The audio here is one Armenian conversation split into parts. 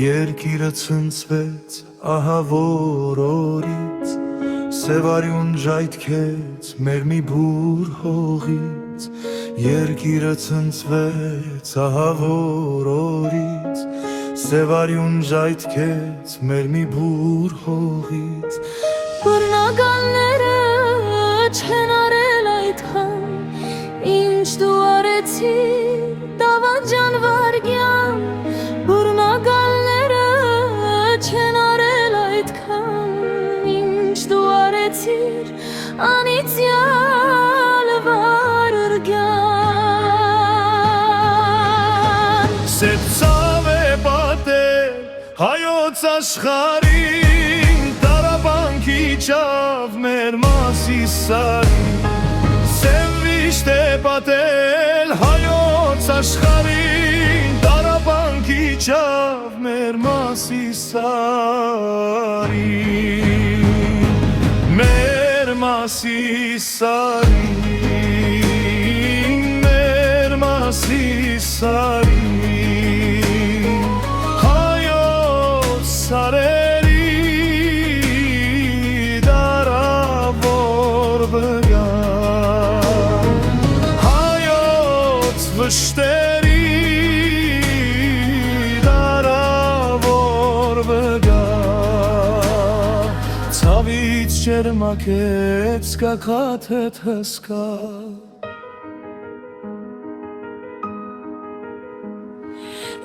Երկիրը ցնցվեց ահա որ օրից, սև արյուն ժայթքեց մեր մի բուր հողից։ Երկիրը ցնցվեց ահա որ օրից, սև արյուն ժայթքեց մեր մի բուր հողից։ Բռնականները չեն արել այդքան, ինչ դու արեցիր դավաճան վարգյան։ Բռնականները չեն արել այդքան, ինչ դու արեցիր անիծյալ վարգյան։ Սև ցավ է պատել հայոց աշխարհին, տարապանքի ճավ մեր մասի սարին։ Սև վիշտ է պատել հայոց աշխարհին, տարապանքի ճավ մեր մասի սարին, մեր մասի սարին, մեր մասի սարին, հայոց սարերի դարավոր բգան, հայոց վշտերի ցավից ջերմակեց կակաթեթ հսկա։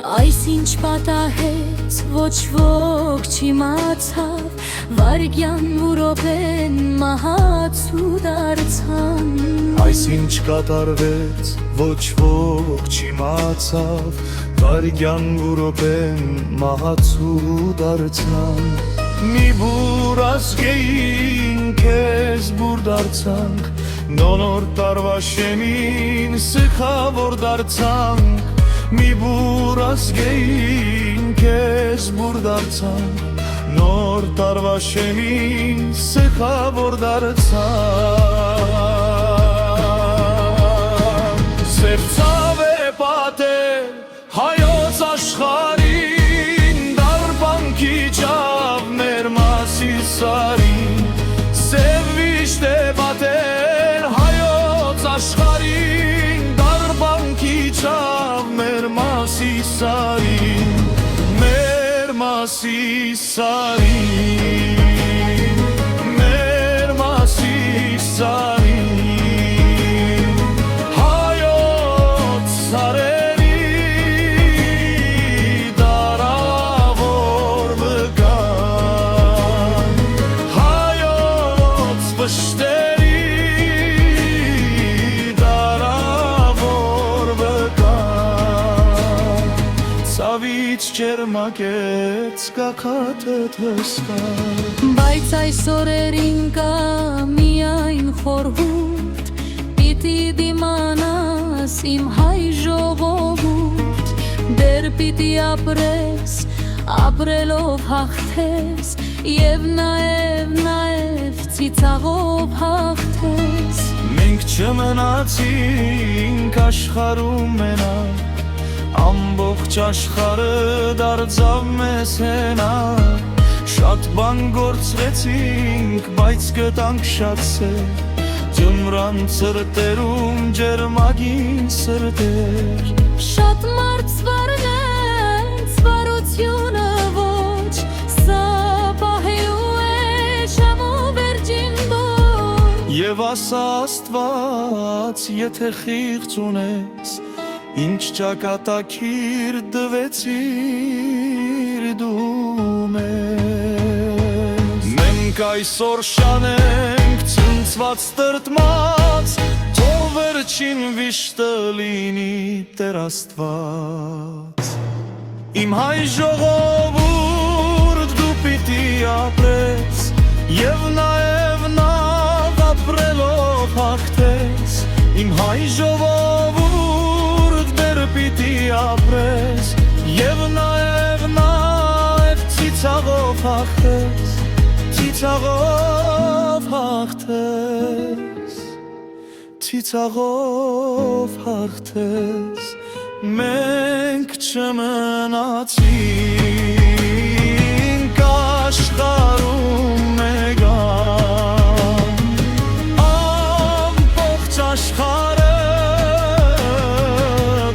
Այս ինչ պատահեց ոչ ոք չիմացավ, վարգյան ու րոպեն մահացու դարձան։ Այս ինչ կատարվեց ոչ ոք չիմացավ, վարգյան ու րոպեն մահացու դարձան։ Մի բուր ազգեին քեզ բուր դարձանք, նոր տարվա շեմին սխավոր դարձանք։ Մի բուր ազգեին քեզ բուր դարձանք, նոր տարվա շեմին սխավոր դարձանք։ Սև ցավ է պատել հայոց աշխարհին, դարպանքի ճավ մեր մասի սարին։ Սև վիշտ է պատել հայոց աշխարհին, դարպանքի ճավ մեր մասի սարին, մեր մասի սարին, մեր մասի սարին, հայոց սարերի դարավոր բգան, հայոց վշտերի դարավոր բգան, ցավից ջերմակեց կակաթեթ հսկա։ Բայց այս օրերին կա միայն խորհուրդ, պիտի դիմանաս իմ հայ ժողովուրդ, դեռ պիտի ապրես, ապրելով հաղթես, և նաև ծիծաղով հաղթես։ Մենք չմնացինք աշխարհում մենակ, ամբողջ աշխարհը դարձավ մեզ հենակ։ Շատ բան գործրեցինք, բայց գտանք շատ սեր, ջմրան սրտերում ջերմագին սրտեր։ Շատ մարդ սվարնեց վարությունը ոչ, սա պահելու է շամու վերջին դոչ։ Եվ ասա Աստված, եթե խիղճ ունես, ինչ ճակատագիր տվեցիր դու մեզ։ Մենք այսօր շանենք ցնցված տրտմած, թող վերջին վիշտը լինի Տեր Աստված։ Իմ հայ ժողովուրդ դու պիտի ապրես, և նաև ապրելով հաղթես։ Իմ հայ ժողովուրդ դեռ պիտի ապրես, և նաև ծիծաղով հաղթես, ծիծաղով հաղթես, ցիցաղով հաղթես մենք չմնացինք աշխարհում մեգան ամբողջ աշխարհը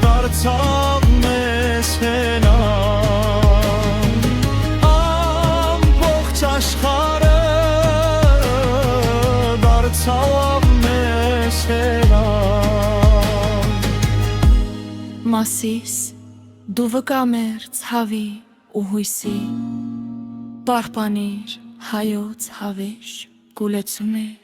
դարձավ մեզ հենան ամբողջ աշխարհը դարձավ մեզ հենան Մասիս դու վկամերց հավի ու հույսի պարպանիր հայոց հավերժ գուլեցուներ